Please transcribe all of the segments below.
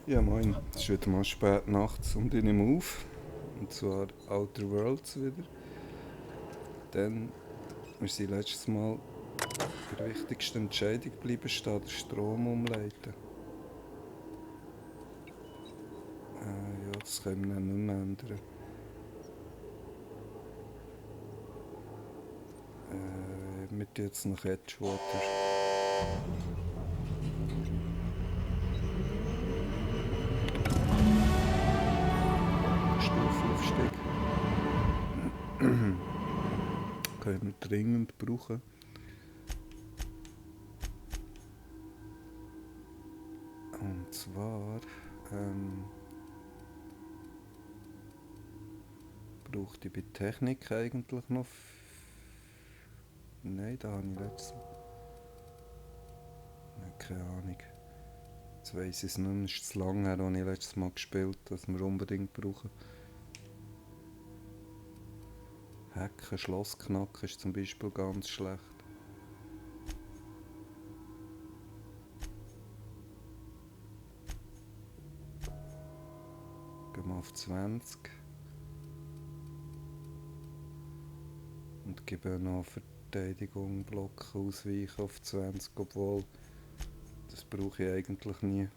Ja moin, es ist wieder mal spät nachts und ich nehme auf. Und zwar Outer Worlds wieder. Denn wir sind letztes Mal bei der wichtigsten Entscheidung geblieben stehen, den Strom umleiten. Ja, das können wir dann nicht mehr ändern. Mit jetzt nach Edgewater. Stufenaufstieg. Können wir dringend brauchen. Und zwar brauchte ich bei Technik eigentlich noch. Nein, da habe ich letztes Mal. Keine Ahnung. Jetzt weiss ich es nicht mehr. Es ist zu lange her, als ich letztes Mal gespielt habe, dass wir unbedingt brauchen. Hacken, Schloss knacken ist zum Beispiel ganz schlecht. Gehen wir auf 20. Und geben noch Verteidigung, Block, Ausweichen auf 20, obwohl das brauche ich eigentlich nie.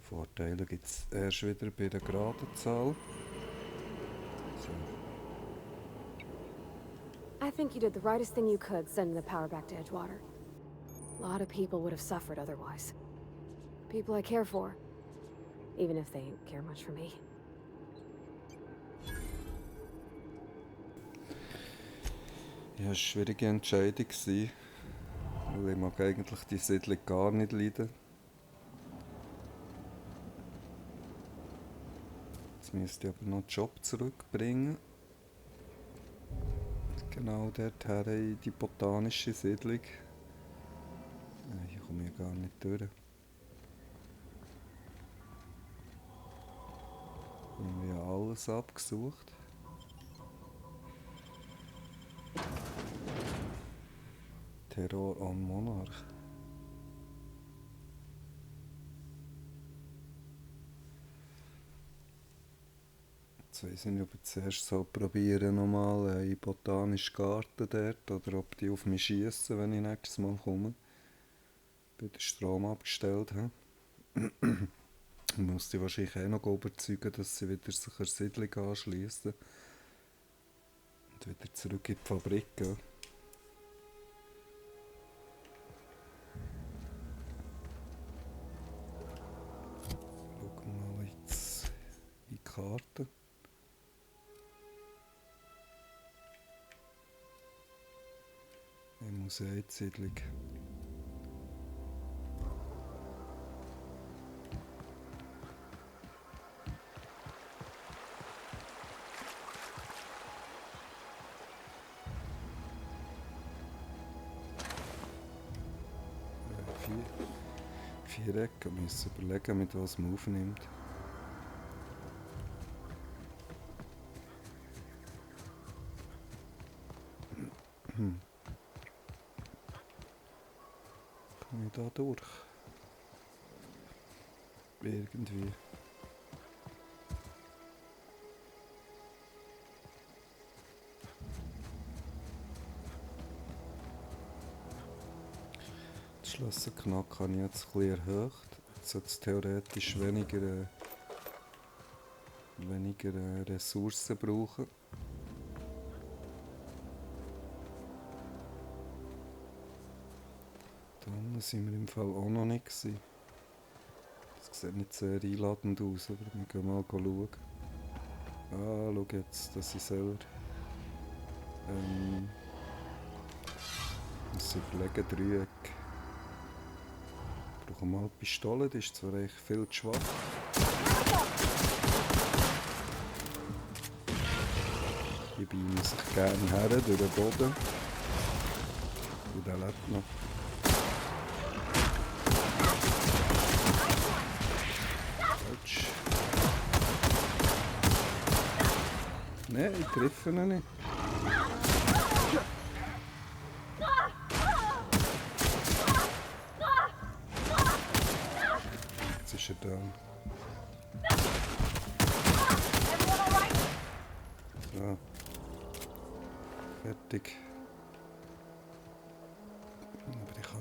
Vorteile gibt es erst wieder bei der geraden Zahl. So. I think you did the rightest thing you could sending the power back to Edgewater. A lot of people would have suffered otherwise. People I care for, even if they don't care much for me. Ja, es war eine schwierige Entscheidung, weil ich mag eigentlich die Siedlung gar nicht leiden. Jetzt müsste ich aber noch den Job zurückbringen. Genau dorthin in die botanische Siedlung. Hier komme ich gar nicht durch. Wir haben alles abgesucht. Terror an Monarch. Jetzt weiss ich nicht, ob ich zuerst probieren nochmal einen botanischen Garten dort oder ob die auf mich schiessen, wenn ich nächstes Mal komme. Bei den Strom abgestellt habe. Ich muss die wahrscheinlich auch noch überzeugen, dass sie wieder sich einer Siedlung anschliessen und wieder zurück in die Fabrik gehen. Schauen wir mal jetzt in die Karte. Eine Museumssiedlung. Vierecken, wir müssen überlegen, mit was man aufnimmt. Komme ich da durch? Irgendwie. Das Schlösserknack habe ich jetzt ein bisschen erhöht. Jetzt sollte es theoretisch weniger Ressourcen brauchen. Dann sind wir im Fall auch noch nicht gewesen. Das sieht nicht sehr einladend aus, aber wir gehen mal schauen. Ah, schau jetzt, dass ich selber muss überlegen, Dreieck. Ich brauche mal eine Pistole, die ist zwar echt viel zu schwach. Die beamen sich gerne her durch den Boden. Und der lebt noch. Falsch. Nein, ich treffe ihn nicht.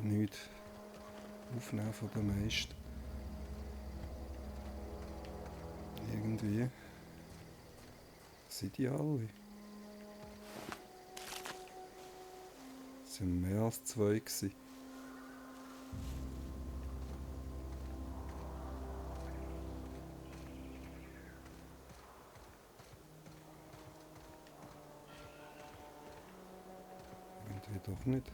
nichts aufnehmen von den meisten. Irgendwie sind die alle. Es waren mehr als 2 gewesen. Irgendwie doch nicht.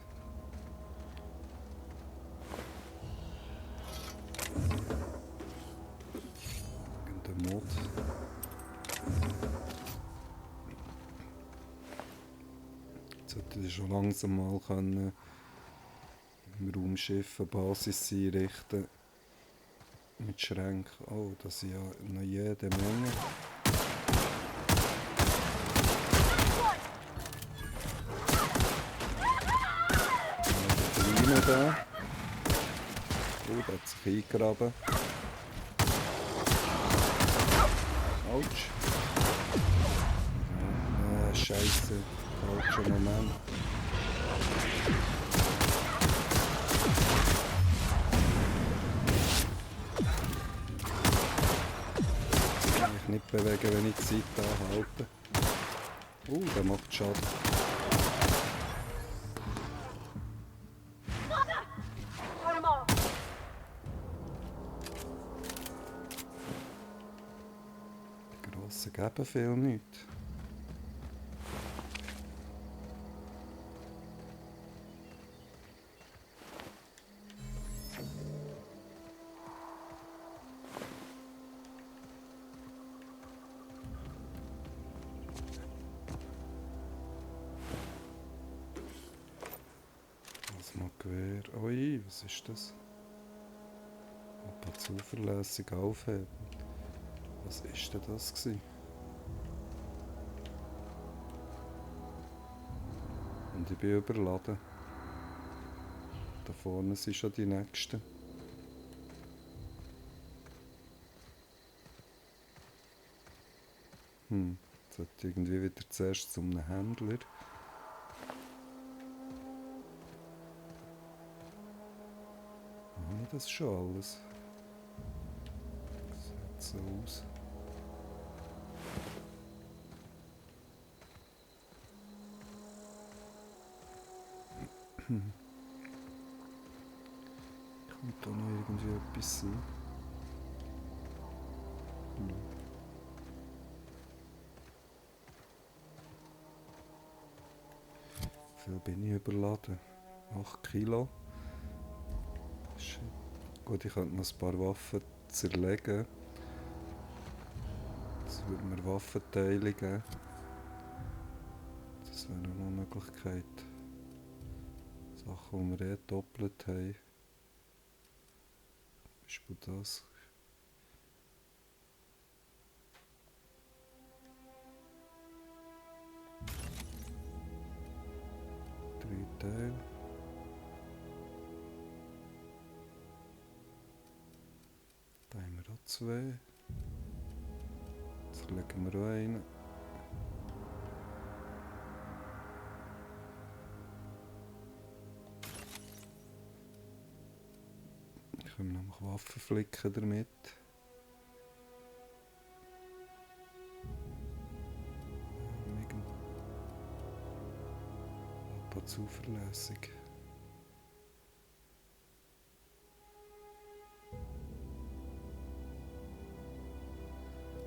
Irgendein Mod. Jetzt sollte ich schon langsam mal können im Raumschiff eine Basis einrichten. Mit Schränken. Oh, das sind ja noch jede Menge. Der Kleine da. Oh, der hat sich eingegraben. Autsch. Scheiße. Falscher Moment. Kann ich nicht bewegen, wenn ich die Zeit anhalte. Der macht Schaden. Die Grossen geben viel nichts. Ui, was ist das? Aber zuverlässig aufheben. Was ist denn das gewesen? Und ich bin überladen. Da vorne sind schon die nächsten. Jetzt sollte ich irgendwie wieder zuerst zu einem Händler. Das ist schon alles. Das sieht so aus. Kommt da noch irgendwie etwas sein? Wie viel bin ich überladen? 8 Kilo. Shit. Gut, ich könnte noch ein paar Waffen zerlegen. Das würde mir Waffenteile geben. Das wäre noch eine Möglichkeit. Sachen, die wir doppelt haben. Zum Beispiel das. Drei Teile. Da haben wir auch 2. Jetzt legen wir auch einen. Ich kann nämlich Waffen flicken damit. Aber zuverlässig.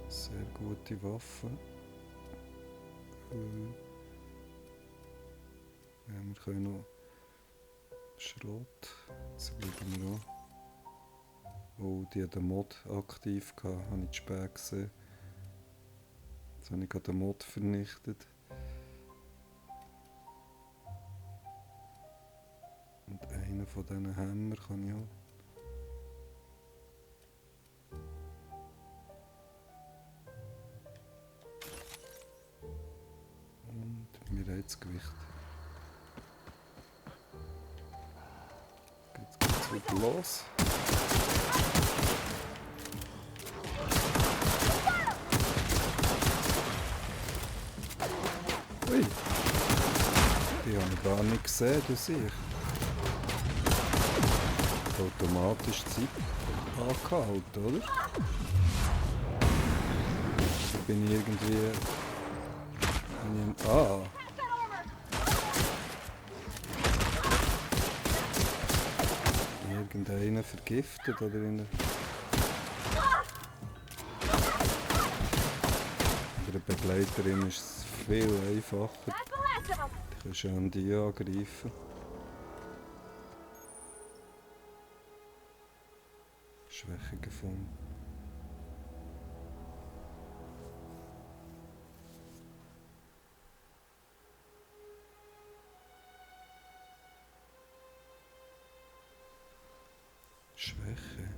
Sehr gute Waffen. Ja, wir können noch Schrot. Jetzt schauen wir an. Oh, die hat den Mod aktiv gehabt, habe ich zu spät gesehen. Jetzt habe ich gerade den Mod vernichtet. Und einen von diesen Hämmer kann ich auch. Das Gewicht. Jetzt geht's wieder los. Ui! Die habe ich gar nicht gesehen, du siehst. automatisch Zeit angehalten, oder? Oder bin ich irgendwie... Ah! Irgendeinen vergiftet oder in der Begleiterin ist es viel einfacher. Die kannst du an die angreifen. Schwäche gefunden. Schwäche.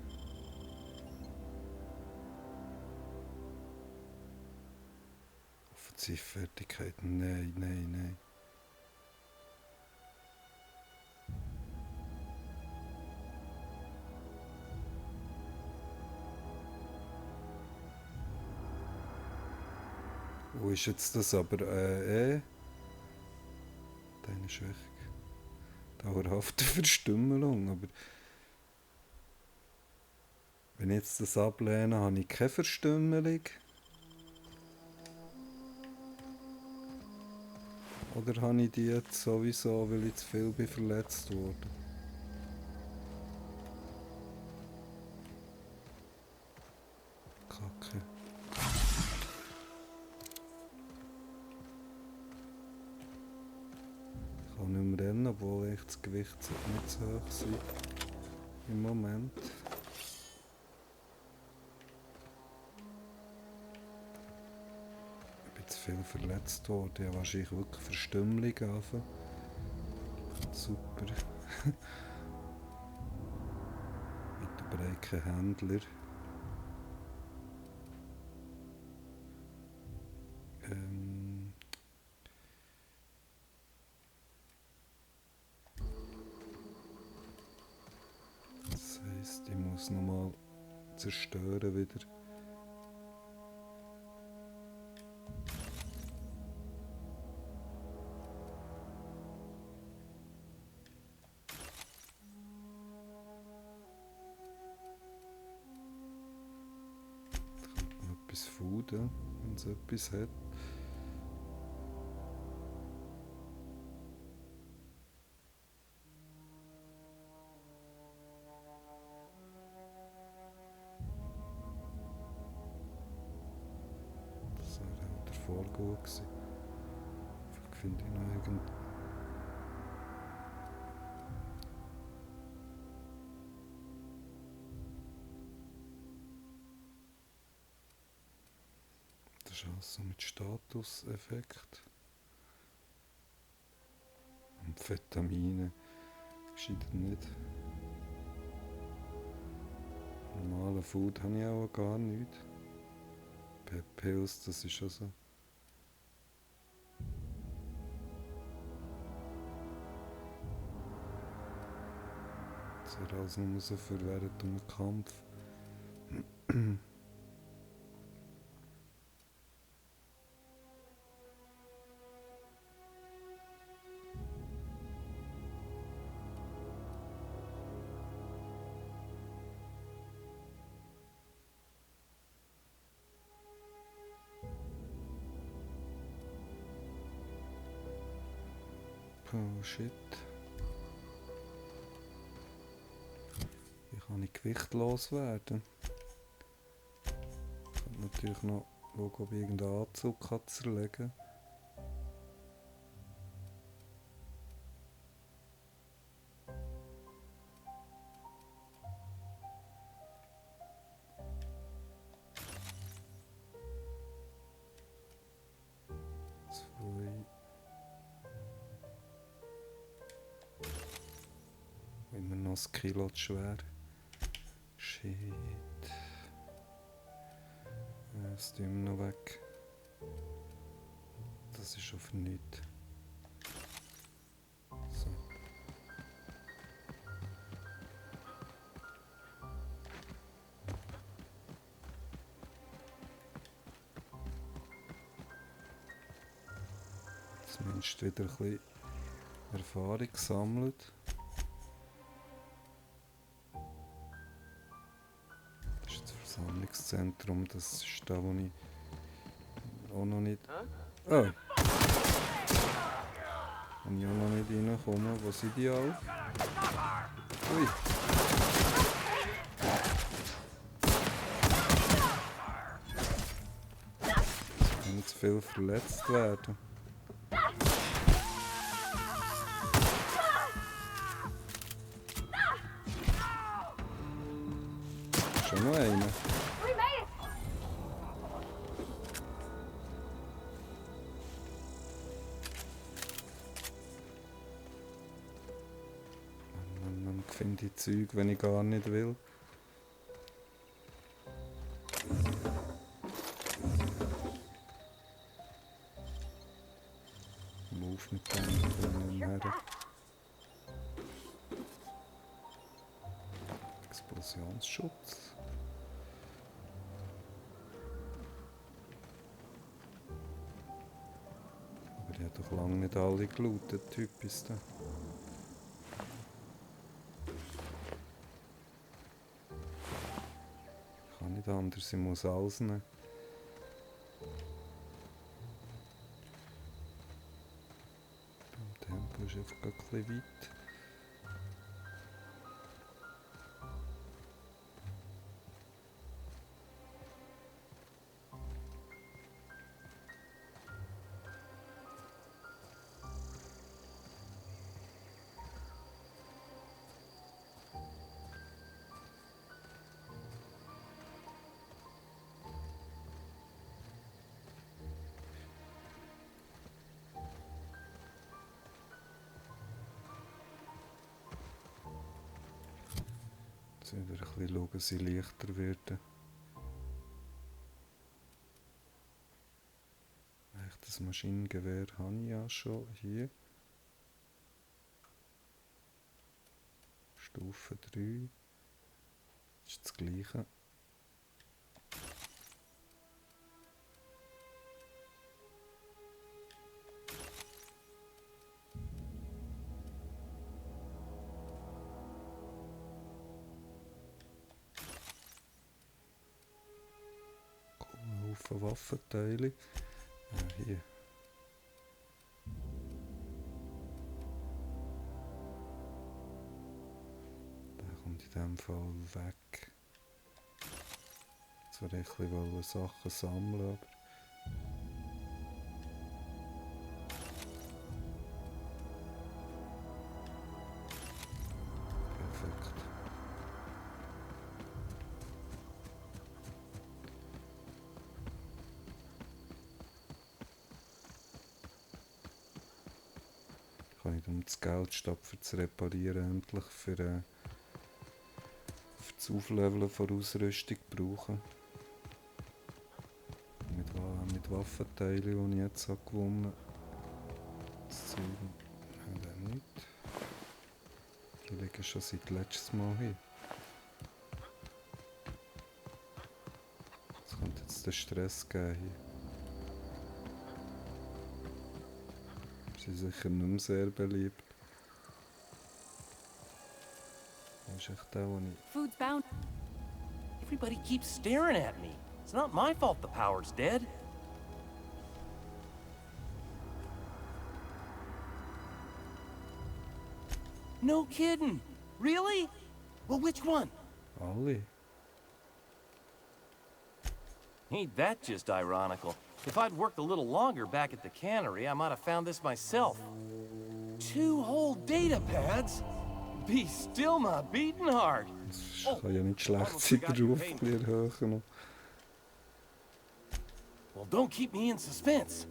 Offensivfertigkeiten. Nein, nein, nein. Wo ist jetzt das aber? Deine Schwäche. Dauerhafte Verstümmelung, aber wenn ich jetzt das ablehne, habe ich keine Verstümmelung. Oder habe ich die jetzt sowieso, weil ich zu viel bin verletzt worden? Kacke. Ich kann nicht mehr rennen, obwohl echt das Gewicht nicht so hoch sein im Moment. Ich bin zu viel verletzt worden. Ich habe wahrscheinlich wirklich Verstümmelung anfangen. Super. Mit dem breiten Händler. Das heisst, ich muss nochmal zerstören wieder. Etwas fuden, wenn es etwas hat. Das wäre auch davor gut gewesen. Vielleicht finde ich noch irgend... Das ist alles so mit Statuseffekt. Amphetamine. Geschieht nicht. Normale Food habe ich auch gar nicht. Pills, das ist also. Das wäre alles nur so für während dem Kampf. Oh shit. Wie kann ich gewichtlos werden? Ich kann natürlich noch schauen, ob ich irgendeinen Anzug zerlegen kann. Immer noch ein Kilo zu schwer. Shit. Das tun wir noch weg. Das ist schon für nichts. So. Zumindest wieder ein bisschen Erfahrung gesammelt. Versammlungszentrum, das ist da, wo ich auch noch nicht... Oh! Wenn ich auch noch nicht reinkomme, wo sind die alle? Ui! Es kann nicht zu viel verletzt werden. Schon noch einer. Dann finde ich Zeug, wenn ich gar nicht will. Move mit dem her. Explosionsschutz. Aber die hat doch lange nicht alle gelootet, Typ ist der. Ich kann nicht anders, ich muss alles nehmen. Das Tempo ist einfach ein bisschen weit. Jetzt wieder ein bisschen schauen, dass sie leichter werden. Das Maschinengewehr habe ich ja schon hier. Stufe 3. Das ist das gleiche. Ein Haufen Waffenteile. Hier. Der kommt in diesem Fall weg. Jetzt wollte ich ein bisschen Sachen sammeln, aber... Perfekt. Kann ich um das Geld statt für zu reparieren endlich für das Aufleveln von Ausrüstung brauchen. Mit Waffenteilen, die ich jetzt habe gewonnen habe. Das Zeug haben wir nicht. Die liegen schon seit letztem Mal hier. Es könnte jetzt den Stress geben hier. Sie sind sicher nicht mehr sehr beliebt. Das ist echt der, den ich... Food's bound. Everybody keeps staring at me. It's not my fault the power's dead. No kidding. Really? Well, which one? Alle. Ain't that just ironical? If I'd worked a little longer back at the cannery, I might have found this myself. 2 whole data pads? Be still my beating heart. Das kann ja nicht schlecht sein, der Ruf ein bisschen erhöhen noch. Well, don't keep me in suspense.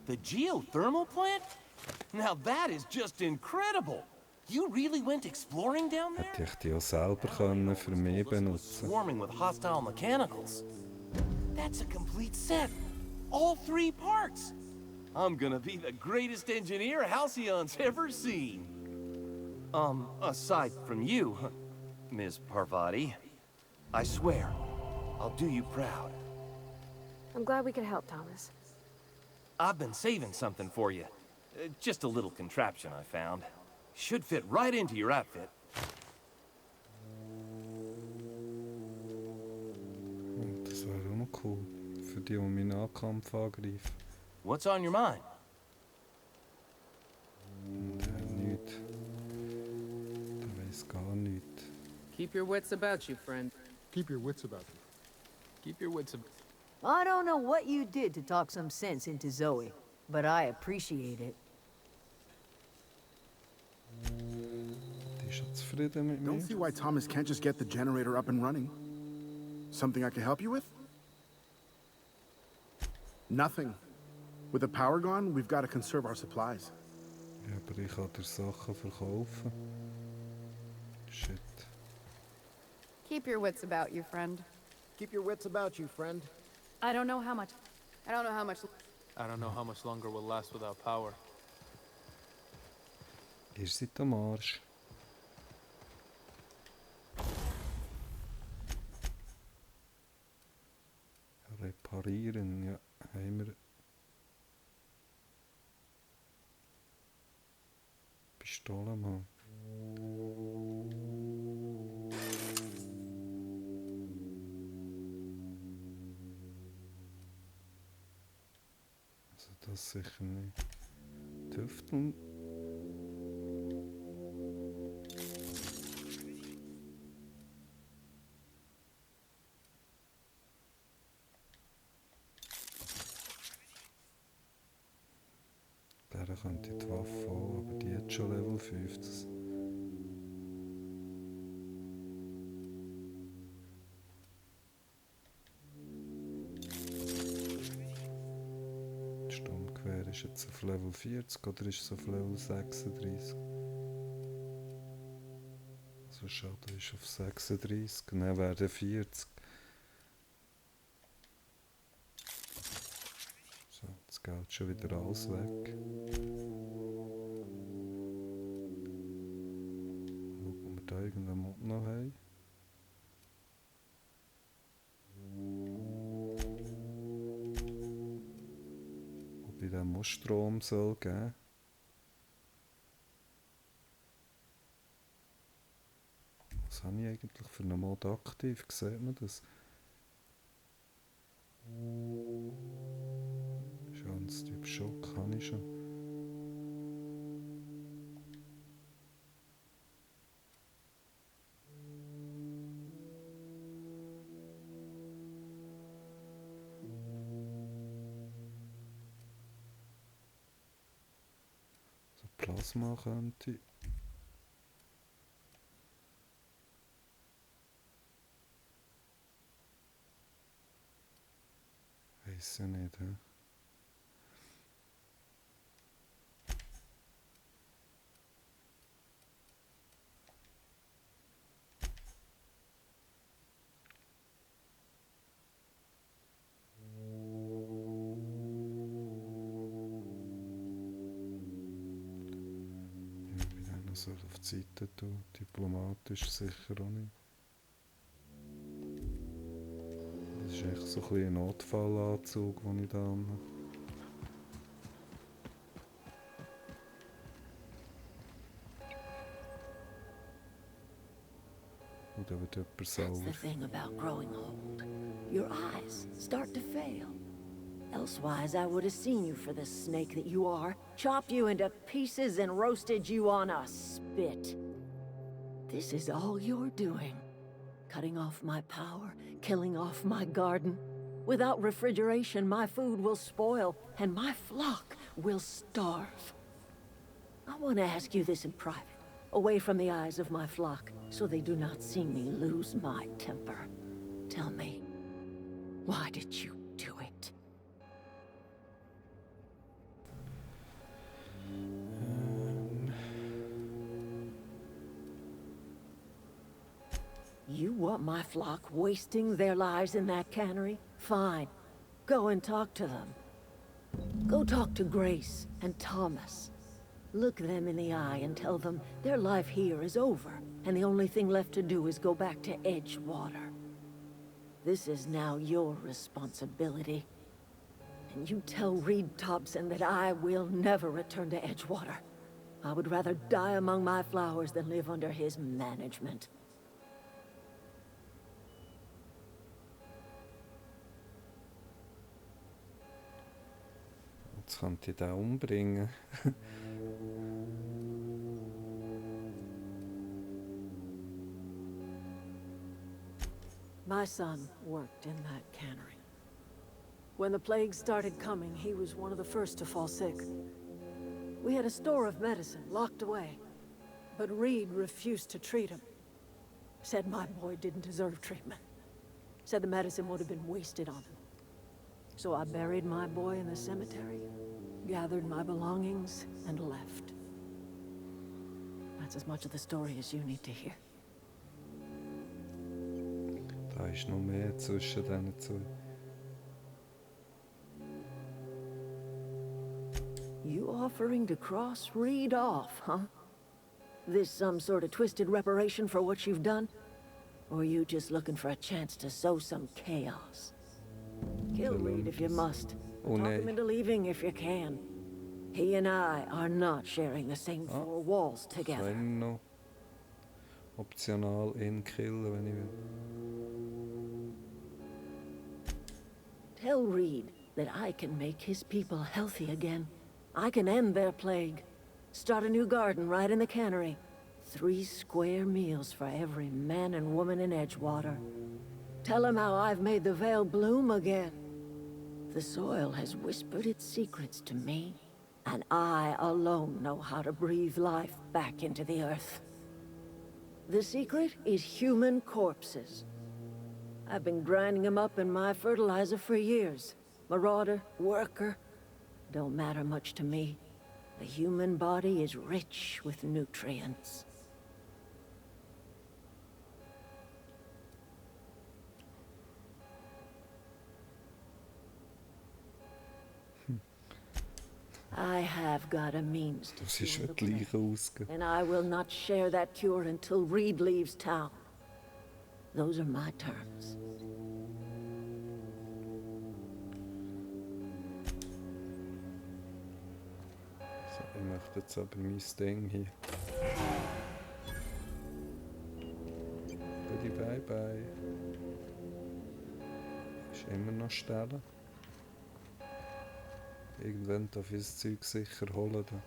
The geothermal plant? Now that is just incredible. You really went exploring down there? Hätte ich die auch selber können für mich benutzen. Swarming with hostile mechanicals. That's a complete set. All 3 parts. I'm gonna be the greatest engineer Halcyon's ever seen. Aside from you, Ms. Parvati, I swear, I'll do you proud. I'm glad we could help, Thomas. I've been saving something for you. Just a little contraption I found. Should fit right into your outfit. cool. Für die mich Nahkampf angreifen. What's on your mind? Nichts. Der weiss gar nichts. Keep your wits about you, friend. Keep your wits about you. Keep your wits about I don't know what you did to talk some sense into Zoe, but I appreciate it. Die ist schon zufrieden mit Don't see mir. why Thomas can't just get the generator up and running. Something I can help you with? Nothing. With the power gone, we've got to conserve our supplies. Ja, aber ich kann dir Sachen verkaufen. Shit. Keep your wits about you, friend. Keep your wits about you, friend. I don't know how much. I don't know how much. I don't know how much longer we'll last without power. Ihr seid am Arsch. Reparieren, ja, haben wir. Pistole mal. Also das sicher nicht. Die Hüften. Der könnte die Waffe haben, aber die hat schon Level 50. Das Sturmgewehr ist jetzt auf Level 40 oder ist es auf Level 36? Also Schaden ist auf 36, dann wäre 40. So, jetzt geht schon wieder alles weg. Schauen, ob wir da irgendeinen Mod noch haben. Ob ich dem muss Strom soll geben. Was habe ich eigentlich für einen Mod aktiv? Sieht man das? Typ Schock habe ich schon. So Plasma könnte. Weiss ja nicht, hä? Soll auf die Seite tun. Diplomatisch sicher auch nicht. Das ist echt so ein bisschen ein Notfallanzug, den ich da habe. Und da wird jemand sauer. That's the thing about growing old. Your eyes start to fail. Elsewise, I would have seen you for the snake that you are, chopped you into pieces and roasted you on a spit. This is all you're doing. Cutting off my power, killing off my garden. Without refrigeration, my food will spoil, and my flock will starve. I want to ask you this in private, away from the eyes of my flock, so they do not see me lose my temper. Tell me, why did you do it? You want my flock wasting their lives in that cannery? Fine. Go and talk to them. Go talk to Grace and Thomas. Look them in the eye and tell them their life here is over, and the only thing left to do is go back to Edgewater. This is now your responsibility. And you tell Reed Thompson that I will never return to Edgewater. I would rather die among my flowers than live under his management. Jetzt könnte ich den umbringen. My son worked in that cannery. When the plague started coming, he was one of the first to fall sick. We had a store of medicine locked away, but Reed refused to treat him. Said my boy didn't deserve treatment. Said the medicine would have been wasted on him. So I buried my boy in the cemetery, gathered my belongings, and left. That's as much of the story as you need to hear. Da ist noch mehr zwischen diesen zwei. You offering to cross Reed off, huh? This some sort of twisted reparation for what you've done? Or you just looking for a chance to sow some chaos? Kill Reed if you must. Oh, Talk nee. him into leaving if you can. He and I are not sharing the same four walls Ich together. kann noch optional ihn killen, wenn ich will. Tell Reed that I can make his people healthy again. I can end their plague. Start a new garden right in the cannery. 3 square meals for every man and woman in Edgewater. Tell him how I've made the Vale bloom again. The soil has whispered its secrets to me, and I alone know how to breathe life back into the earth. The secret is human corpses. I've been grinding them up in my fertilizer for years. Marauder, worker, don't matter much to me. The human body is rich with nutrients. I have got a means to Das ist cure wie the die plague, Leiche ausgehen. and I will not share that cure until Reed leaves town. Those are my terms. So, ich möchte jetzt aber mein Ding hier. Goodie, bye bye. Ist immer noch stellen. Irgendwann darf ich das Zeug sicher holen. Da.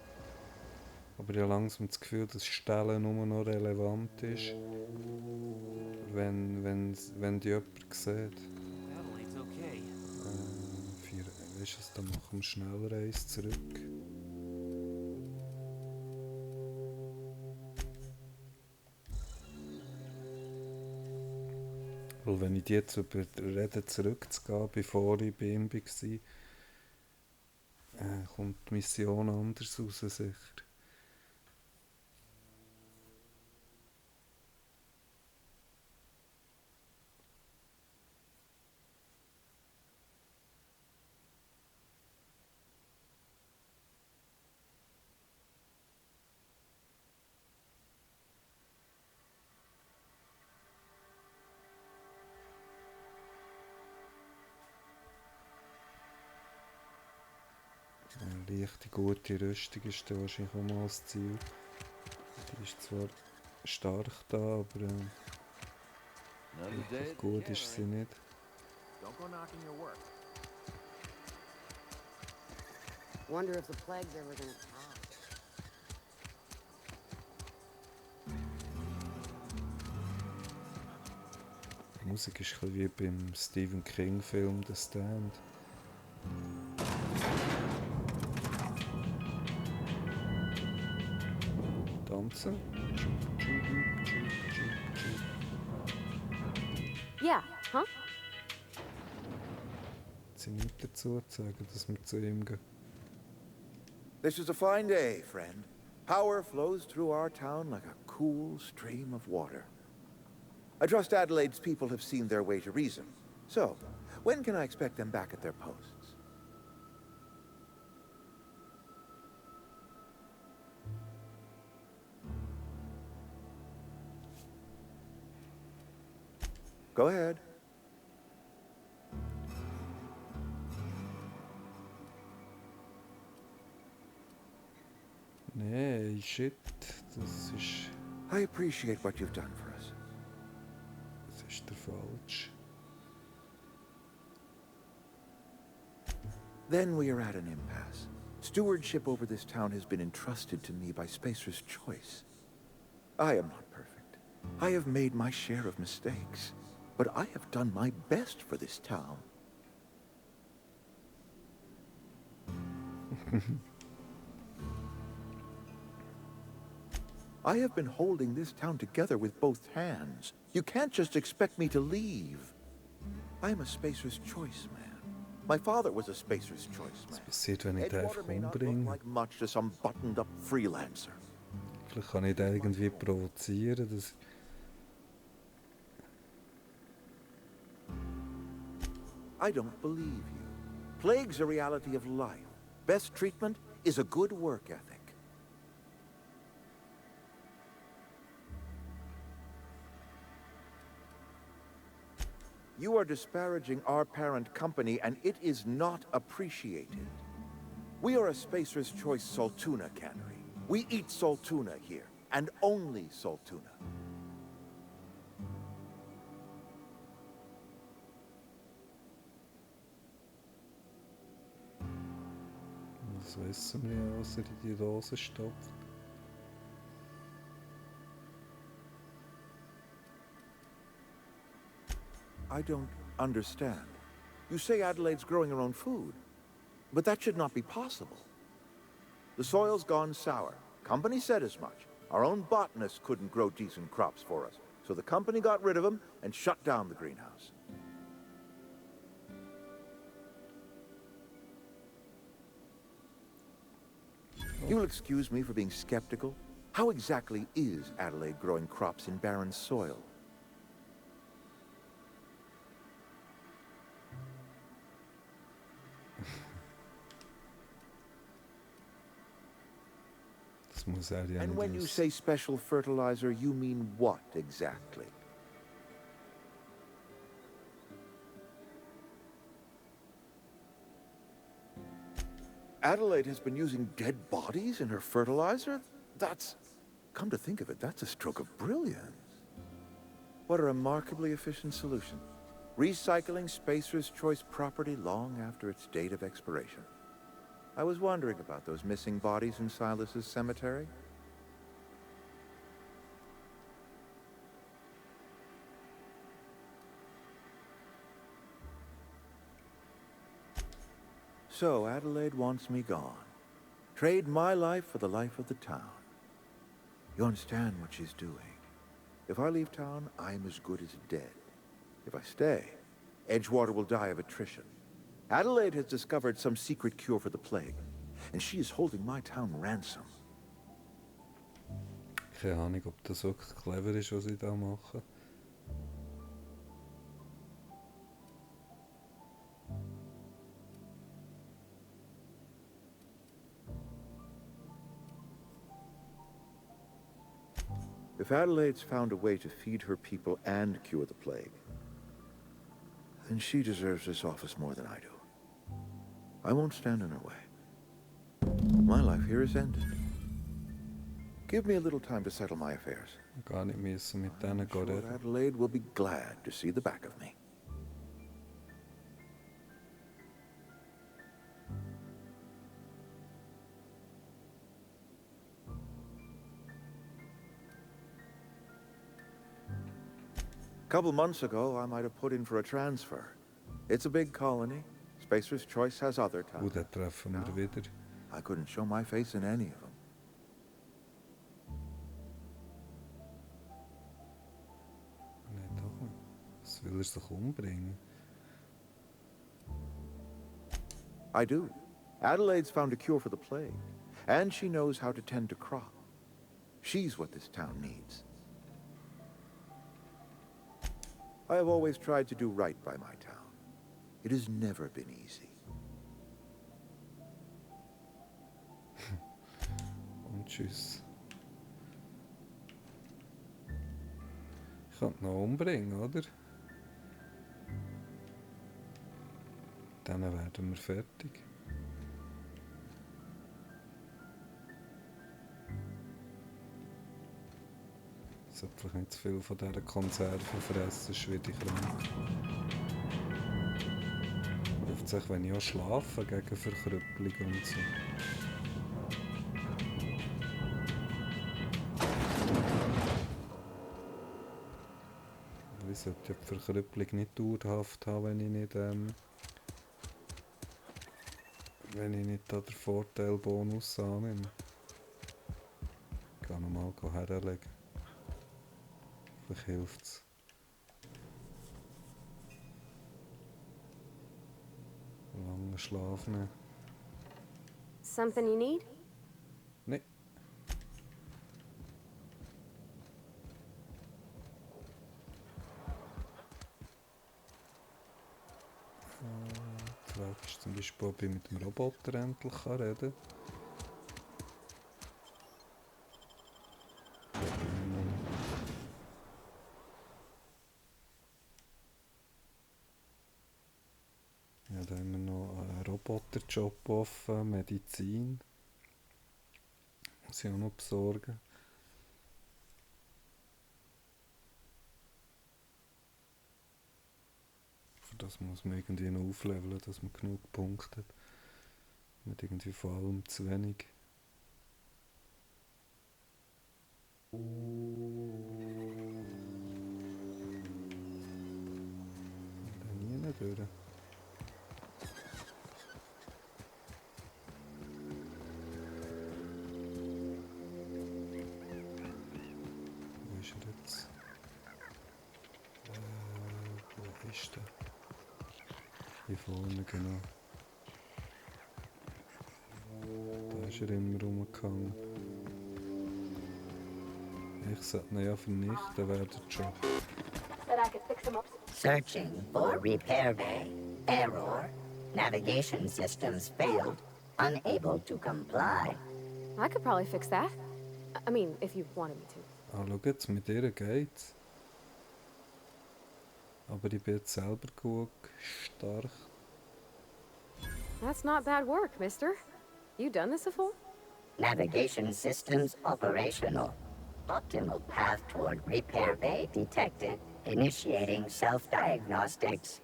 Aber ich habe langsam das Gefühl, dass Stellen nur noch relevant ist, wenn die jemand sieht. Adelaide's okay. Weißt du was, dann machen wir Schnellreise zurück. Weil wenn ich die jetzt überrede, zurückzugehen, bevor ich bei ihm war, kommt die Mission anders raus, sicher. Eine leichte, gute Rüstung ist da wahrscheinlich auch mal das Ziel. Die ist zwar stark da, aber wirklich gut ist sie nicht. Don't go knocking your work. Wonder if the plague's ever gonna pass. Die Musik ist ein bisschen wie beim Stephen King Film The Stand. Tanzen. Yeah, huh? Sie nicht dazu zu sagen, dass wir zu ihm gehen. This is a fine day, friend. Power flows through our town like a cool stream of water. I trust Adelaide's people have seen their way to reason. So, when can I expect them back at their posts? Go ahead. Nee, shit. Das I appreciate what you've done for us. ist der falsch. Then we are at an impasse. Stewardship over this town has been entrusted to me by Spacer's choice. I am not perfect. I have made my share of mistakes. But I have done my best for this town. I have been holding this town together with both hands. You can't just expect me to leave. I am a Spacer's choice man. My father was a Spacer's choice man. Was passiert, wenn ich den einfach Edgewater may not umbringe? look like much to some buttoned-up freelancer. Vielleicht kann ich den irgendwie provozieren, dass... I don't believe you. Plague's a reality of life. Best treatment is a good work ethic. You are disparaging our parent company, and it is not appreciated. We are a Spacer's Choice Saltuna cannery. We eat Saltuna here, and only Saltuna. Was wissen wir ja, was in die Dose stopft? I don't understand. You say Adelaide's growing her own food, but that should not be possible. The soil's gone sour. Company said as much. Our own botanists couldn't grow decent crops for us, so the company got rid of them and shut down the greenhouse. You'll excuse me for being skeptical. How exactly is Adelaide growing crops in barren soil? Das muss er ja And nicht when you wissen. say special fertilizer, you mean what exactly? Adelaide has been using dead bodies in her fertilizer? That's... Come to think of it, that's a stroke of brilliance. What a remarkably efficient solution. Recycling Spacer's Choice property long after its date of expiration. I was wondering about those missing bodies in Silas's cemetery. So Adelaide wants me gone. Trade my life for the life of the town. You understand what she's doing. If I leave town, I'm as good as dead. If I stay, Edgewater will die of attrition. Adelaide has discovered some secret cure for the plague, and she is holding my town ransom. Keine Ahnung, ob das wirklich clever ist, was ich da mache. If Adelaide's found a way to feed her people and cure the plague, then she deserves this office more than I do. I won't stand in her way. My life here is ended. Give me a little time to settle my affairs. Gar nicht müssen mit denen I'm sure reden. Adelaide will be glad to see the back of me. A couple months ago, I might have put in for a transfer. It's a big colony. Spacer's Choice has other towns. Den treffen wir wieder. I couldn't show my face in any of them. Nein, doch nicht. Was will er sich umbringen? I do. Adelaide's found a cure for the plague, and she knows how to tend to crop. She's what this town needs. I have always tried to do right by my town. It has never been easy. Und tschüss. Ich kann ihn noch umbringen, oder? Dann werden wir fertig. Ich sollte vielleicht nicht zu viel von dieser Konserve fressen, ist wieder krank. Hilft sich, wenn ich auch schlafe gegen Verkrüppelung und so. ich sollte ja die Verkrüppelung nicht dauerhaft haben, wenn ich nicht da den Vorteilbonus annehme. Ich gehe nochmal herlegen. Vielleicht hilft es. Lange Schlaf nehmen. Something you need? Nein. Die Frage ist zum Beispiel, ob ich mit dem Roboter endlich reden kann. Ja, da haben wir noch einen Roboterjob offen, Medizin. Muss ich auch noch besorgen. Für das muss man irgendwie noch aufleveln, dass man genug Punkte hat. Mit irgendwie vor allem zu wenig. Da nie durch. Wo ist er jetzt? Wo ist der? Hier vorne, genau. Da ist er immer rumgehangen. Ich sollte ihn ja vernichten, wäre der Job. Searching for repair bay. Error. Navigation systems failed. Unable to comply. I could probably fix that. I mean, if you wanted me to. Ah, schau jetzt, mit ihr geht's. Aber ich bin jetzt selber gut stark. That's not bad work, mister. You done this before? Navigation systems operational. Optimal path toward repair bay detected. Initiating self-diagnostics.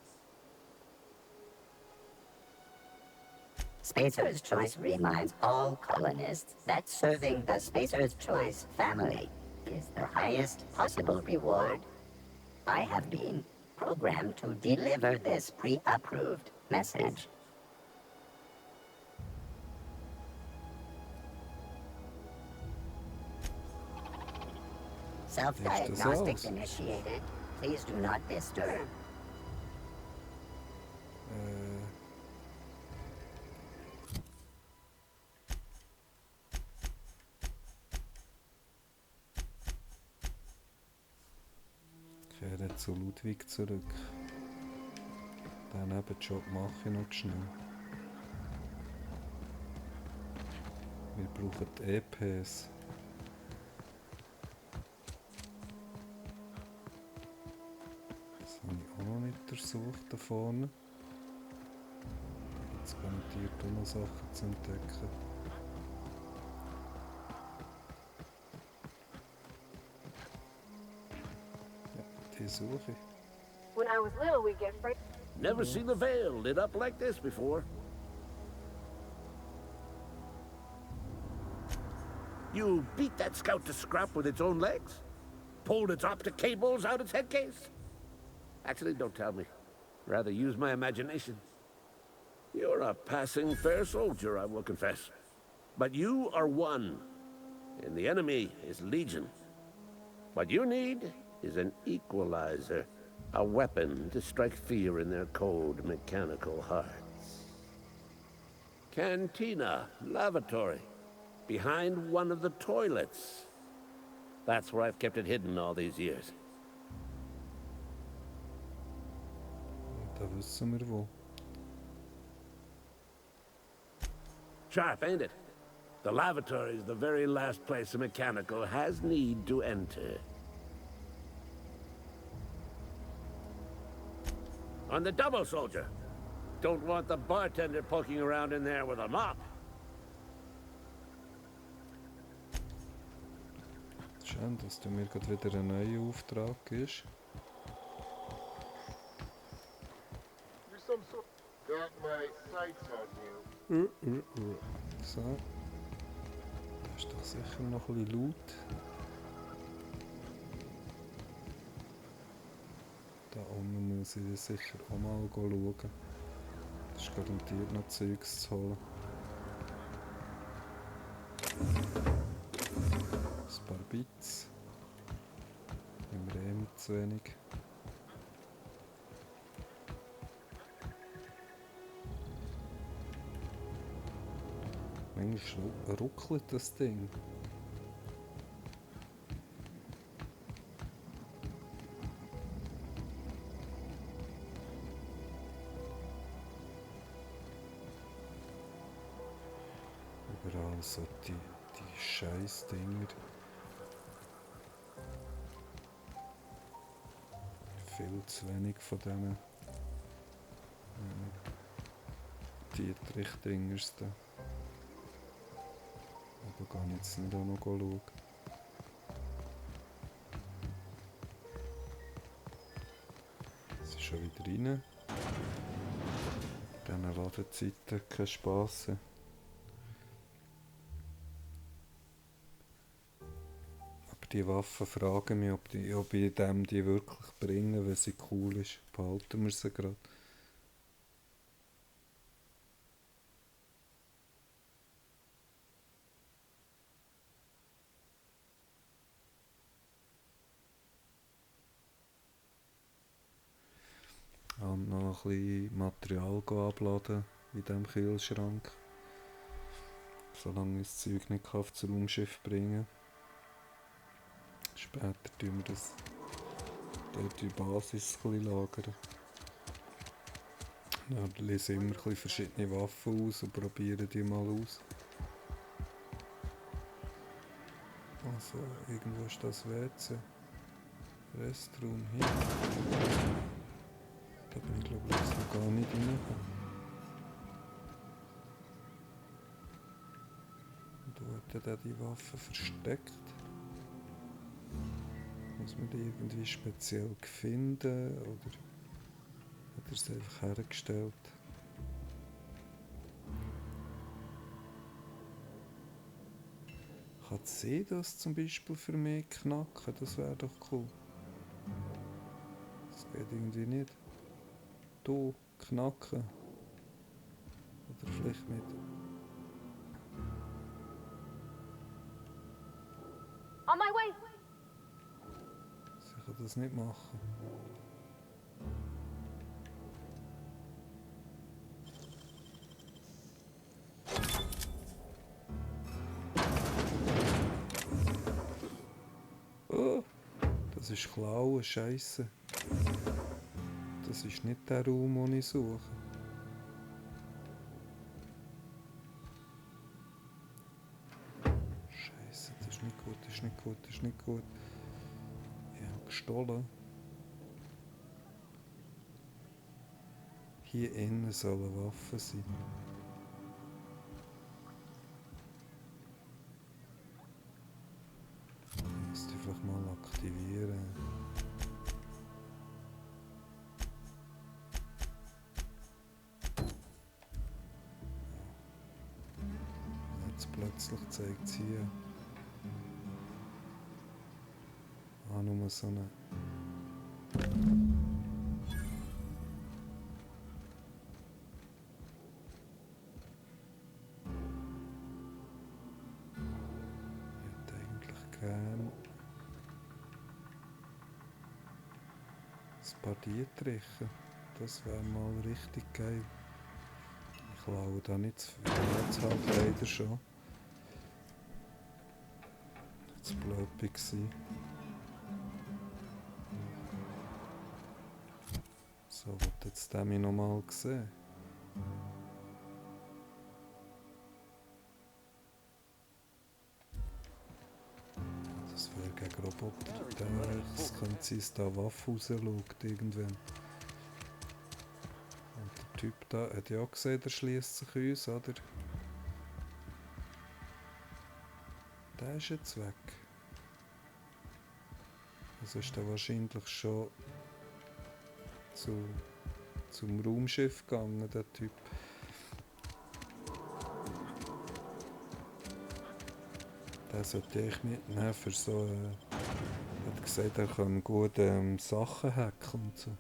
Spacer's Choice reminds all colonists that serving the Spacer's Choice family is the highest possible reward. I have been programmed to deliver this pre-approved message. Self-diagnostics initiated. Please do not disturb. Ich kehre zu Ludwig zurück. Den Nebenjob mache ich noch schnell. Wir brauchen die EPs. Das habe ich auch noch nicht untersucht da vorne. Jetzt garantiert auch noch Sachen zu entdecken. Ja, die suche ich. When I was little, we'd get frightened. Never seen the veil lit up like this before. You beat that scout to scrap with its own legs? Pulled its optic cables out its head case? Actually, don't tell me. Rather use my imagination. You're a passing fair soldier, I will confess. But you are one, and the enemy is legion. What you need is an equalizer. A weapon to strike fear in their cold, mechanical hearts. Cantina, lavatory, behind one of the toilets. That's where I've kept it hidden all these years. Da wissen wir wo. Sharp, ain't it? The lavatory is the very last place a mechanical has need to enter. On the double, soldier. Don't want the bartender poking around in there with a mop. Schön, dass du mir gerade wieder ein neuer Auftrag gibst. So. Da ist doch sicher noch ein bisschen Loot. Da unten muss ich sicher auch mal schauen. Das ist garantiert noch Zeugs zu holen. Ein paar Bits. Haben wir eh nicht zu wenig. Manchmal ruckelt das Ding. Überall so die Scheiß-Dinger. Viel zu wenig von denen Dietrich-Dingers da. Aber gar jetzt nicht auch noch schauen. Es ist schon wieder rein. In diesen Ladezeiten kein Spass. Aber die Waffen fragen mich, ob ich dem die wirklich bringen, wenn sie cool ist. Behalten wir sie gerade. Und noch ein bisschen Material abladen in diesem Kühlschrank. Solange ich das Zeug nicht aufs Raumschiff bringen kann. Später tun wir das dort in die Basis ein bisschen lagern. Ja, da lese ich immer ein bisschen verschiedene Waffen aus und probiere die mal aus. Also, irgendwo ist das WC. Restroom hier. Da bin ich glaube ich noch gar nicht reingekommen. Und wo hat er die Waffe versteckt? Muss man die irgendwie speziell finden oder hat er es einfach hergestellt? Kann sie das zum Beispiel für mich knacken? Das wäre doch cool. Das geht irgendwie nicht. Du knacken. Oder vielleicht mit. On my way! Sie kann das nicht machen. Oh, das ist Klauen, Scheisse. Das ist nicht der Raum, den ich suche. Scheisse, das ist nicht gut, das ist nicht gut, das ist nicht gut. Ich habe gestohlen. Hier innen sollen Waffen sein. Ich muss die einfach mal aktivieren. Plötzlich zeigt es hier nur so eine ich hätte eigentlich gern ein paar Dietriche. Das wäre mal richtig geil. Ich klaue da nicht zu viel, jetzt halt leider schon. Das war blöd gewesen. So, wird jetzt der mich nochmal sehen. Das wäre gegen Roboter. Das könnte sein, dass da Waffe rausschaut irgendwann. Und der Typ da hat ja auch gesehen, der schließt sich uns, oder? Der ist jetzt weg. Also ist er wahrscheinlich schon zum Raumschiff gegangen, der Typ. Den sollte ich mitnehmen für so hat gesagt, er kann gut Sachen hacken und so.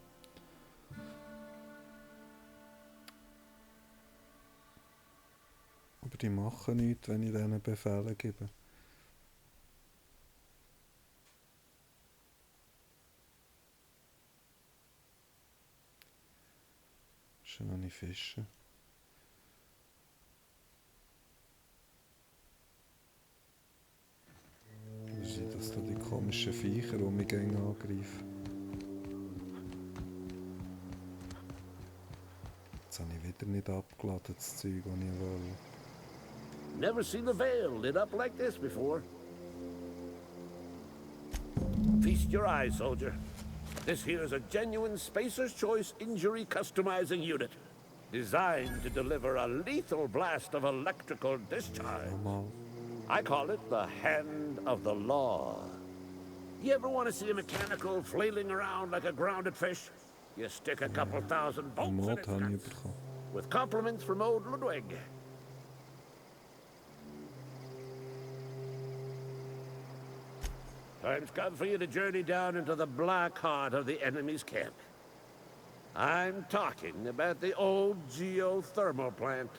Aber die machen nichts, wenn ich denen Befehle gebe. Schöne Fische. Das sind das da die komischen Viecher, die mich gerne angreifen. Jetzt habe ich wieder nicht abgeladen, das Zeug, das ich will. Never seen the veil lit up like this before. Feast your eyes, soldier. This here is a genuine Spacer's Choice injury customizing unit. Designed to deliver a lethal blast of electrical discharge. I call it the Hand of the Law. You ever want to see a mechanical flailing around like a grounded fish? You stick a couple thousand bolts in its guts. With compliments from old Ludwig. Time's come for you to journey down into the black heart of the enemy's camp. I'm talking about the old geothermal plant.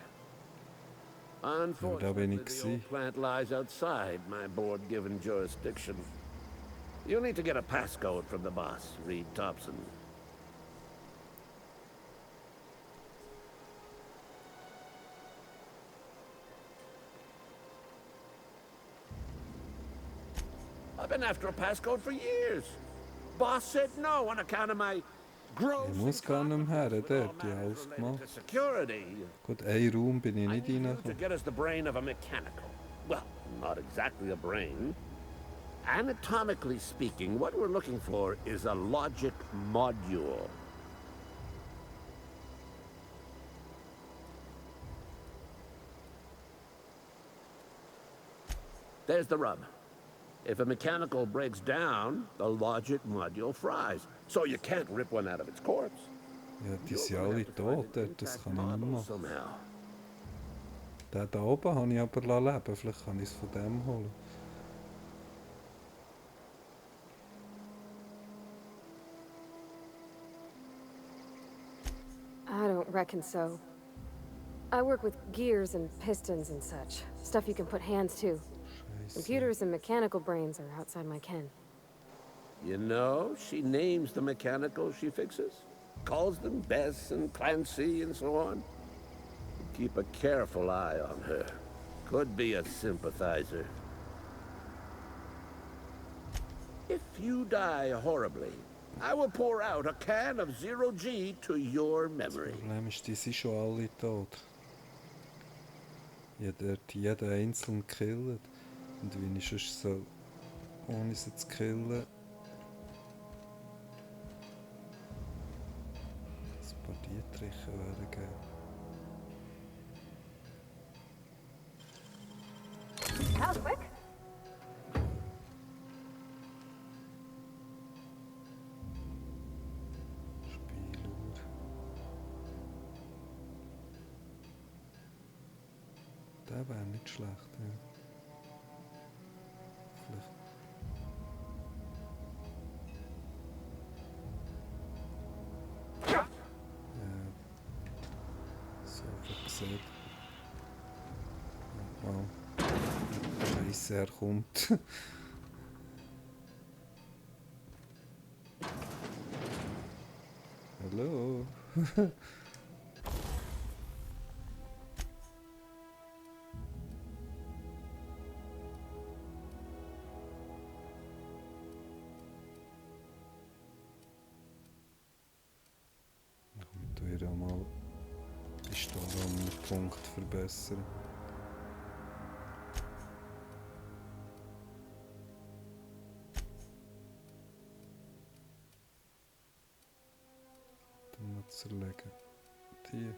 Unfortunately, the old plant lies outside my board-given jurisdiction. You'll need to get a passcode from the boss, Reed Thompson. I've been after a passcode for years. Boss said no on account of my Ich muss gar nicht mehr her, dort, die alles gemacht. Gut, ein Raum bin ich nicht reingekommen. To get us the brain of a mechanical. Well, not exactly a brain. Anatomically speaking, what we're looking for is a logic module. There's the rub. If a mechanical breaks down, the logic module fries. So you can't rip one out of its corpse. Ja, die sind alle tot, das kann ich nicht machen. Den da oben habe ich aber leben, vielleicht kann ich es von dem holen. I don't reckon so. I work with gears and pistons and such. Stuff you can put hands to. Computers and mechanical brains are outside my ken. You know, she names the mechanicals she fixes. Calls them Bess and Clancy and so on. Keep a careful eye on her. Could be a sympathizer. If you die horribly, I will pour out a can of Zero-G to your memory. Das Problem ist, die sind schon alle tot. Jeder einzeln killt. Und wie ich sonst so, ohne sie zu killen, ein paar Dietriche werden geben. That was quick. Spieluhr. Der wäre nicht schlecht, ja. Wow. Scheisse, er kommt. Hallo. Ich tue hier mal die Pistole um einen Punkt verbessern. Zerlegen. Die.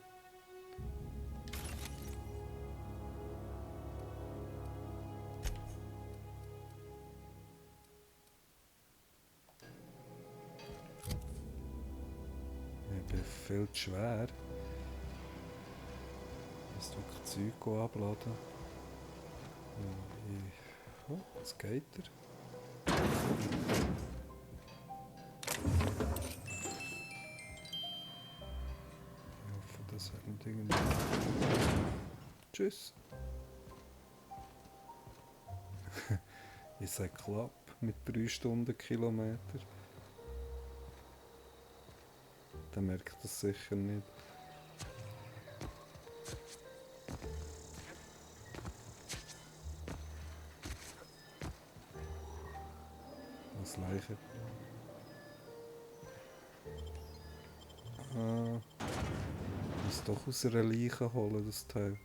Ich bin viel zu schwer. Ich muss wirklich Zeug abladen. Oh, jetzt geht er. Das hat nicht irgendwie... Tschüss. Ich sage Klapp mit 3 Stundenkilometer. Der merkt das sicher nicht. Was Leiche. Ah. Ich muss doch aus einer Leiche holen, das Teil.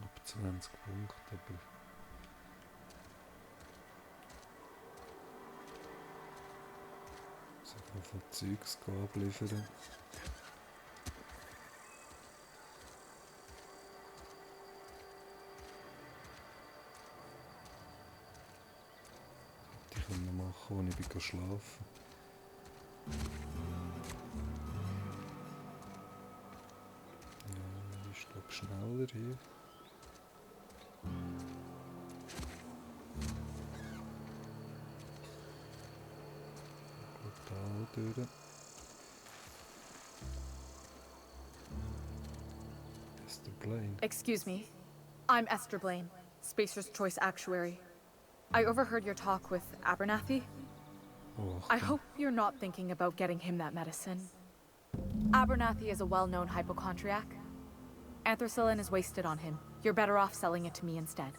Ab 20 Punkte, aber... So viel Zeugs abliefern. Die können wir machen, als ich schlafen. Ja, ich glaube schneller hier. Durch. Esther Blaine. Excuse me. I'm Esther Blaine, Spacer's Choice Actuary. I overheard your talk with Abernathy. Oh, I hope you're not thinking about getting him that medicine. Abernathy is a well-known hypochondriac. Anthracillin is wasted on him. You're better off selling it to me instead.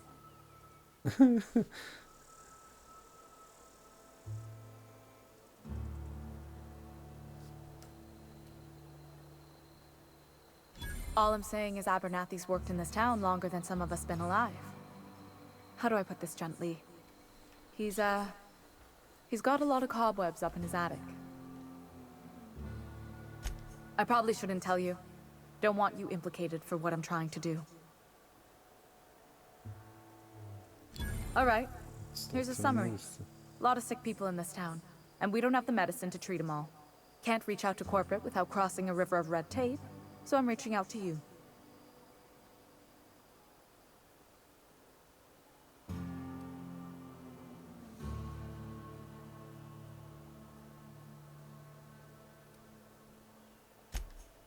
All I'm saying is Abernathy's worked in this town longer than some of us been alive. How do I put this gently? He's got a lot of cobwebs up in his attic. I probably shouldn't tell you. Don't want you implicated for what I'm trying to do. Alright, here's a summary. A lot of sick people in this town, and we don't have the medicine to treat them all. Can't reach out to corporate without crossing a river of red tape. So I'm reaching out to you.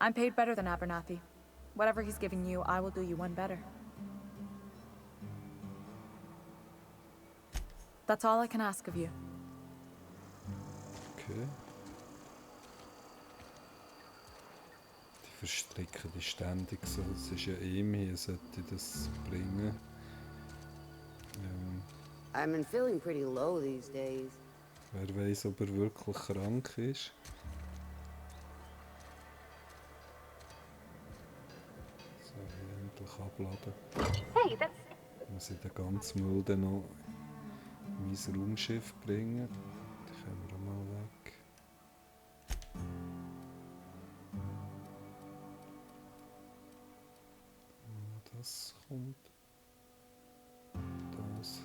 I'm paid better than Abernathy. Whatever he's giving you, I will do you one better. That's all I can ask of you. Okay. Verstricken die ständig so. Es ist ja ihm hier, sollte das bringen. I've been feeling pretty low these days. Wer weiß, ob er wirklich krank ist. So, hier endlich abladen. Hey, that's... Muss ich den ganzen Müll dann noch in mein Raumschiff bringen. Die können wir auch mal weg. Das kommt. Das.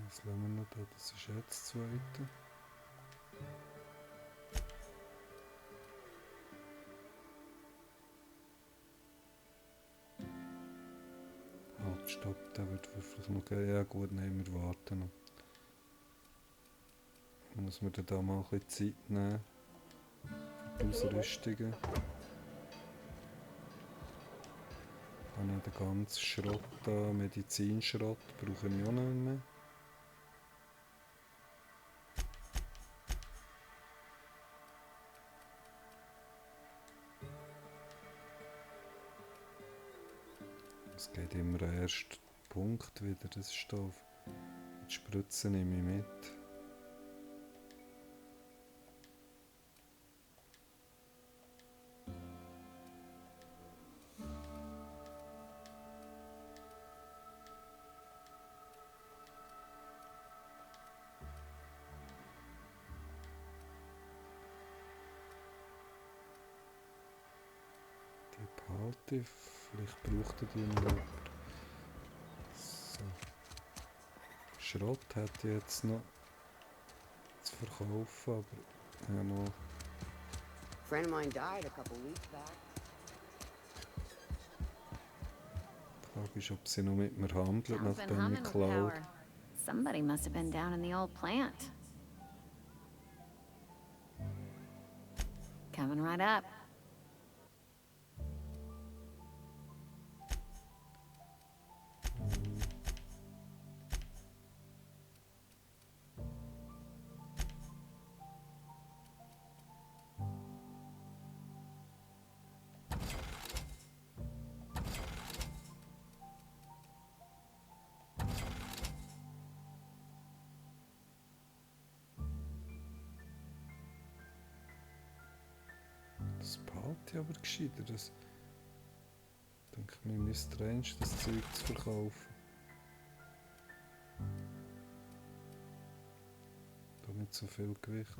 Was lassen wir noch da? Das ist jetzt das zweite. Halt, stopp, der wird vielleicht noch gehen. Ja gut, nehmen wir warten noch. Muss man da mal ein bisschen Zeit nehmen für die Ausrüstungen. Dann noch den ganzen Schrott da, Medizinschrott, brauche ich auch nicht mehr. Es geht immer der erste Punkt wieder, das ist doof. Die Spritze nehme ich mit. behalte ich. Vielleicht braucht er die noch jemand. So. Schrott hätte ich jetzt noch zu verkaufen, aber ja noch. A friend of mine died a couple weeks back. Die Frage ist, ob sie noch mit mir handelt, Town's been nachdem ich humming with klaut. power. Somebody must have been down in the old plant. Coming right up. Das behalte ich aber gescheiter. Das denke ich mir, mir strange, das Zeug zu verkaufen. Da nicht so viel Gewicht.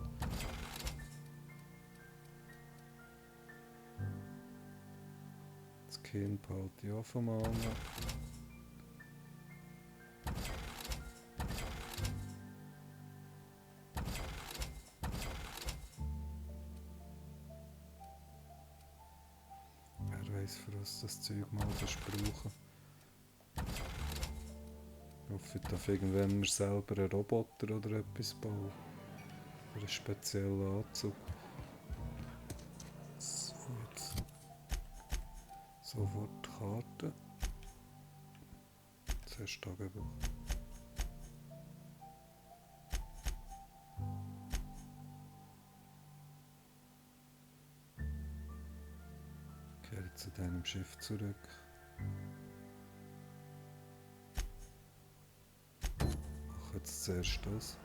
Das Kinn behalte ich auch vom anderen. Für was das Zeug mal brauchen. Ich hoffe, ich darf irgendwann mir selber einen Roboter oder etwas bauen. Für einen speziellen Anzug. So, jetzt. Sofort die Karte. Zuerst Tagebuch. Kehre zu deinem Schiff zurück. Mach jetzt zuerst das.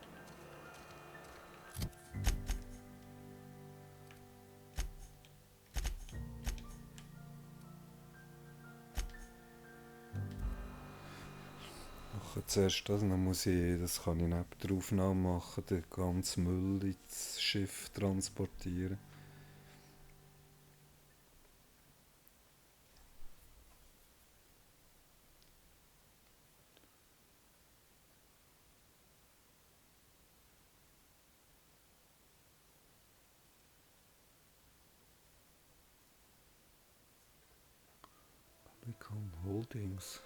Mach zuerst das, dann muss ich, das kann ich neben der Aufnahme machen, den ganzen Müll ins Schiff transportieren. Holdings.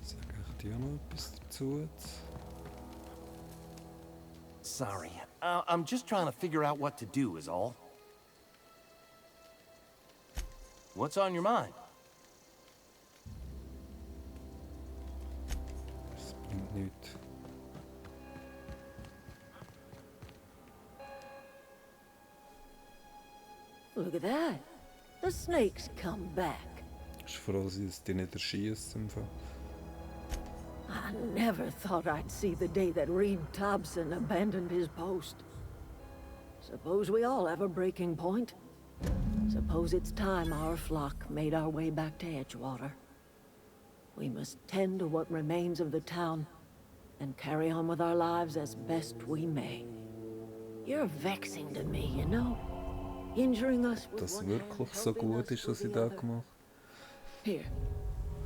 Sag ich dir noch etwas dazu jetzt? Sorry, I'm just trying to figure out what to do is all. What's on your mind? Das bringt nichts. Look at that. The snake's come back. Ich bin froh, dass ich dich nicht erschießt im Fall. I never thought I'd see the day that Reed Thompson abandoned his post. Suppose we all have a breaking point. Suppose it's time our flock made our way back to Edgewater. We must tend to what remains of the town and carry on with our lives as best we may. You're vexing to me, you know? Injuring us with Das one wirklich hand, so helping gut us ist, was with ich the da other. gemacht Here,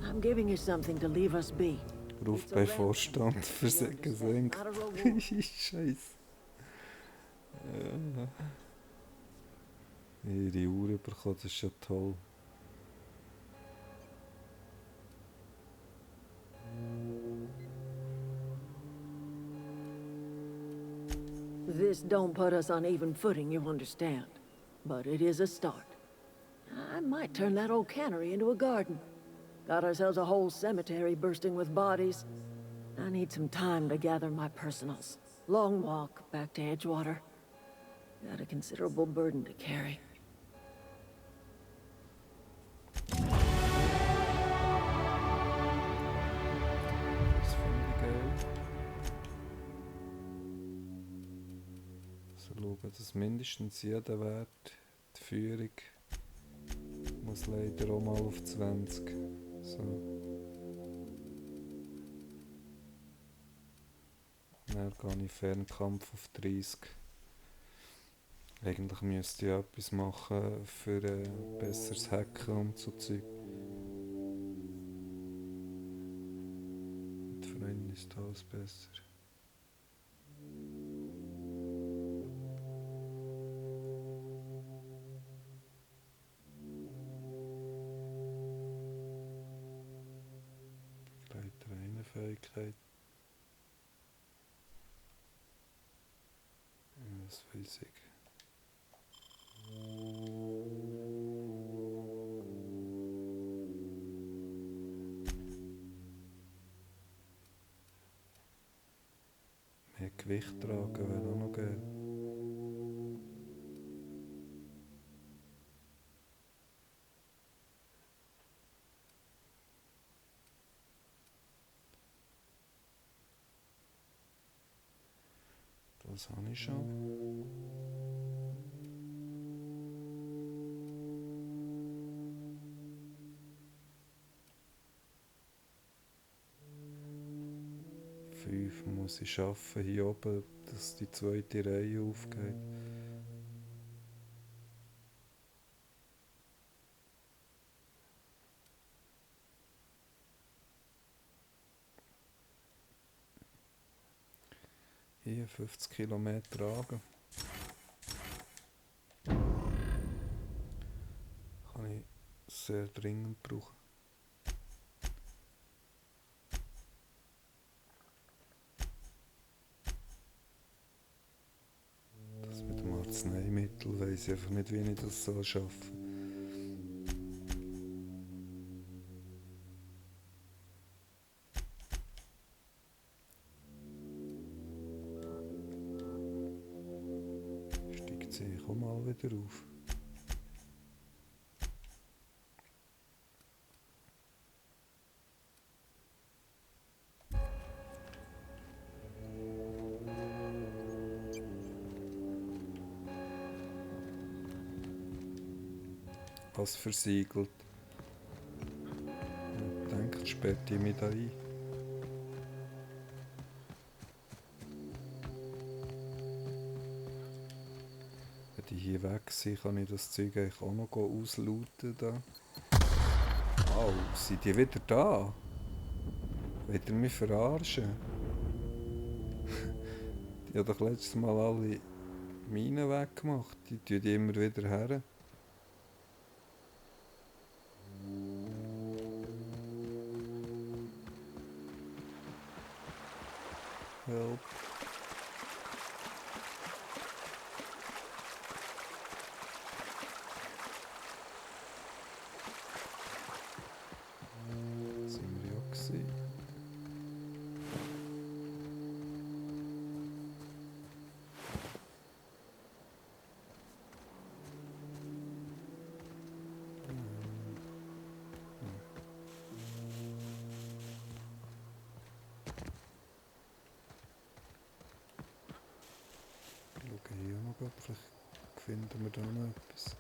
I'm giving you something to leave us be. habe. Ruf bei Vorstand für Senk. Scheiße. Ja. Ihre Uhr bekommen, das ist schon toll. This don't put us on even footing, you understand. But it is a start. I might turn that old cannery into a garden. Got ourselves a whole cemetery bursting with bodies. I need some time to gather my personals. Long walk back to Edgewater. Got a considerable burden to carry. Das finde ich geil. So schauen, dass mindestens jeder Wert, die Führung, muss leider auch mal auf 20. So. Dann gehe ich Fernkampf auf 30. Eigentlich müsste ich ja etwas machen für besseres Hacken und so Zeug. Mit Freunden ist alles besser. Leiter eine Fähigkeit. Was weiß ich. Mehr Gewicht tragen wäre auch noch geil. Das habe ich schon. Fünf muss ich schaffen hier oben, dass die zweite Reihe aufgeht. Hier 50 Kilometer tragen. Kann ich sehr dringend brauchen. Das mit dem Arzneimittel weiss ich einfach nicht, wie ich das schaffen soll. Ich komme mal wieder auf. Was versiegelt. Ich denke, sperrt die mich da ein. Die hier weg sind, kann ich das Zeug eigentlich auch noch auslooten da. Oh, sind die wieder da? Wollt ihr mich verarschen? Die haben doch letztes Mal alle Minen weggemacht. Die tun die immer wieder her. Help. Hier noch grad, vielleicht finden wir da noch etwas.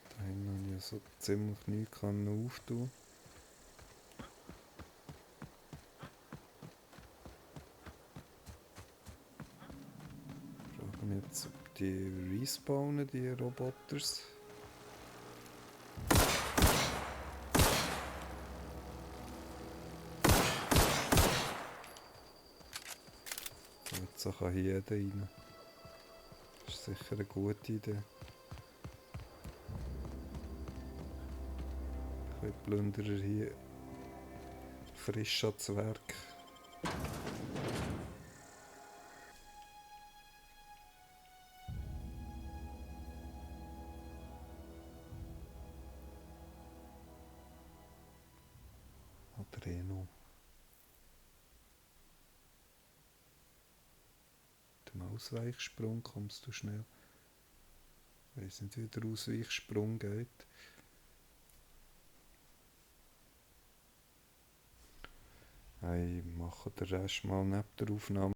Da hinten habe ich ja so ziemlich nichts auftun. Ich frage mich jetzt, ob die respawnen, die Roboters. So kann hier jeder rein. Das ist sicher eine gute Idee. Die Plünderer hier frisch ans Werk. Adreno. Ausweichsprung kommst du schnell. Ich weiss nicht, wie der Ausweichsprung geht. Ich mache den Rest mal neben der Aufnahme.